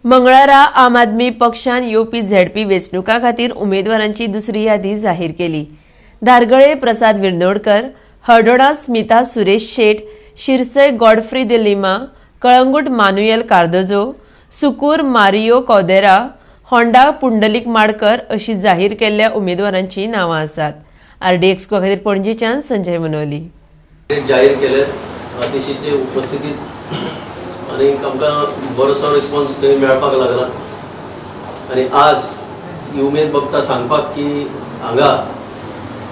मंगळारा आम आदमी पक्षान येवपी झेडपी वेंचणुका खातीर उमेदवारांची दुसरी यादी जाहीर केली। Dhargal Prasad Virnodkar, Haldona Smita Suresh Shet, Shirsai Godfrey de Lima, Calangute Manuel Cardozo, Sukur Mario Caudera, Honda Pundalik Madkar अशी जाहीर केल्ल्या उमेदवारांची नावां आसात। आरडी एक्सको खातीर पणजेच्यान संजय मनोली जाहीर केले अतिशयचे उपस्थितीत आणि आमकां बरोसो रिस्पॉन्स थंय मेळपाक लागला आणि आज ही उमेद बघता सांगपाक की हांगा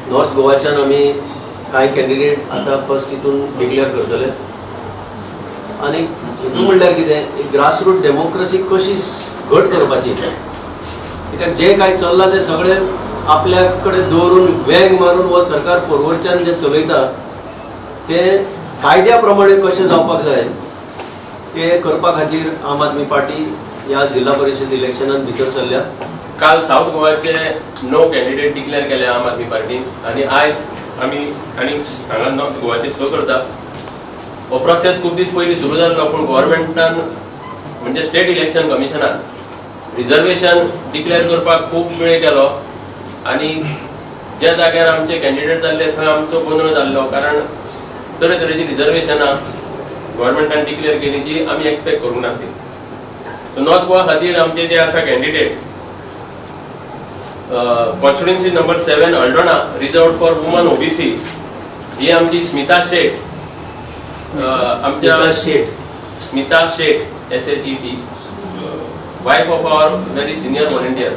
नॉर्थ गोवाच्यान आमी कांय कॅन्डिडेट आतां फर्स्ट हितून डिक्लेअर करतले आणि हितून म्हणल्यार कितें ग्रासरूट डेमोक्रेसी कशी घट करपाची कित्याक जे कांय चल्लां ते सगळे आपल्या कडेन दवरून वेग मारून हो सरकार पोरवरच्यान जे चलयता ते कायद्या प्रमाणे कशें जावपाक जाय ते करपा खातीर आम आदमी पार्टी ह्या जिल्हा परिषद इलेक्शनान भितर सरल्या। काल साऊथ गोवाचे 9 कॅन्डिडेट डिक्लेअर केले आम आदमी पार्टीन आणि आयज आमी आनी हांगा नॉर्थ गोवाचे 6 करता। हो प्रोसेस खूप दीस पयलीं सुरू जाल्लो पूण गव्हर्नमेंटान म्हणजे स्टेट इलेक्शन कमिशनान रिजर्वेशन डिक्लेअर करपाक खूप वेळ केलो आणि ज्या जाग्यार आमचे कॅन्डिडेट जाल्ले थंय आमचो गोंधळ जाल्लो कारण तरेतरेची रिजर्वेशनां गव्हर्नमेंटान डिक्लेअर केली जी आमी एक्सपेक्ट करूंक नासली। सो नॉर्थ गोवा खातीर आमचे जे आसा candidate constituency number 7 Haldona reserved for woman OBC ही आमची Smita Shet Smita Shet SHET wife of our very senior volunteer.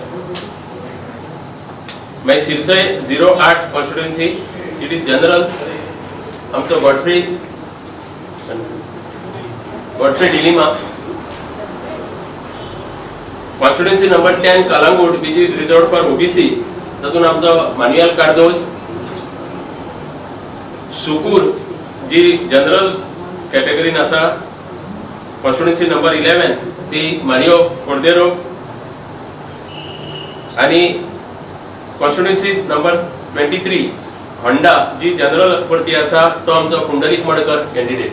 मागीर Shirsai 08 constituency it is general आमचो Godfrey de Lima. Constituency number 10 Calangute which is reserved for OBC तातून आमचो मानुएल कार्दोज। सुकूर जी जनरल कॅटेगरीन आसा कॉन्स्टिट्युएन्सी नंबर 11 ती मारियो कौदेरो आणि कॉन्स्टिट्युएन्सी नंबर 23 होंडा जी जनरल परती आसा तो आमचो Pundalik Madkar candidate.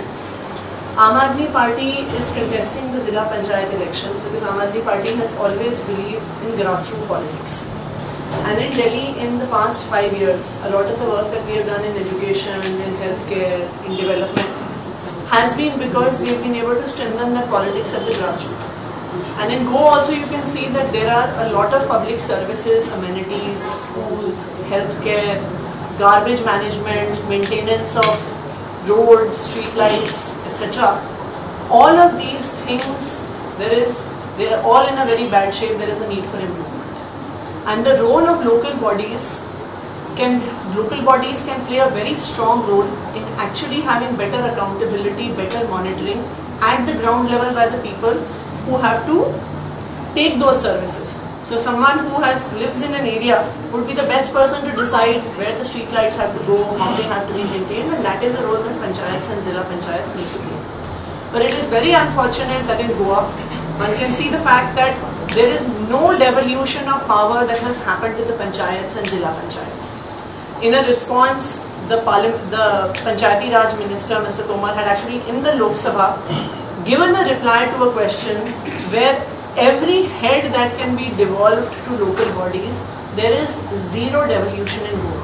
Aam Aadmi Party is contesting the Zilla Panchayat elections because Aam Aadmi Party has always believed in grassroots politics. And in Delhi, in the past 5 years, a lot of the work that we have done in education, in healthcare, in development has been because we have been able to strengthen the politics at the grassroots. And in Goa also you can see that there are a lot of public services, amenities, schools, healthcare, garbage management, maintenance of roads, street lights, etc. All of these things, they are all in a very bad shape. There is a need for improvement. And the role of local bodies can play a very strong role in actually having better accountability, better monitoring at the ground level by the people who have to take those services. So someone who lives in an area would be the best person to decide where the street lights have to go, how they have to be maintained, and that is a role that panchayats and Zilla Panchayats need to play. But it is very unfortunate that in Goa, one can see the fact that there is no devolution of power that has happened to the panchayats and Zilla Panchayats. In a response, the Panchayati Raj Minister, Mr. Tomar, had actually in the Lok Sabha given a reply to a question where every head that can be devolved to local bodies, there is zero devolution in Goa.